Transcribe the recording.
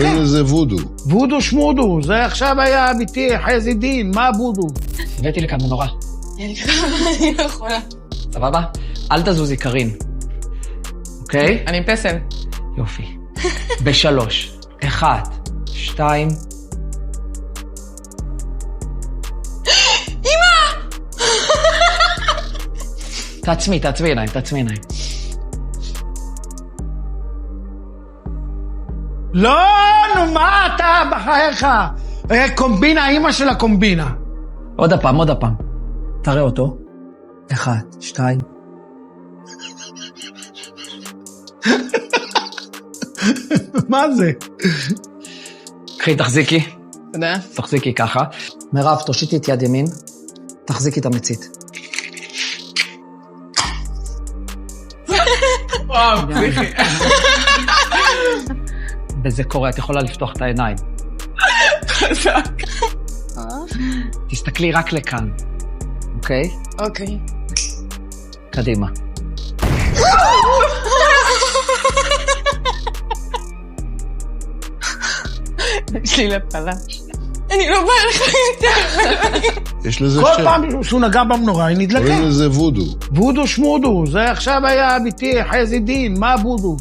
קוראים לזה וודו. וודו שמודו, זה עכשיו היה ביתי חזי דין, מה וודו? הבאתי לכאן מנורה. אני לא יכולה. סבבה? אל תזוזי, קרין. אוקיי? אני עם פסל. יופי. בשלוש. 1, 2... תעצמי עיניים. לא, נו, מה אתה בחייך? קומבינה, אמא של הקומבינה. עוד הפעם. תראה אותו. 1, 2... מה זה? קחי, תחזיקי. תודה. תחזיקי ככה. מירב, תושיטי את יד ימין. תחזיקי את המצית. וואו, פסיכי. וזה קורה, את יכולה לפתוח את העיניים. חזק. תסתכלי רק לכאן. אוקיי? אוקיי. קדימה. יש לי לפלש. אני לא באה לך יותר. יש לזה כל שם. פעם שהוא נגע במנורה, היא נדלקה. קוראים לזה וודו. וודו שמודו, זה עכשיו היה ביתי חזי דין, מה וודו?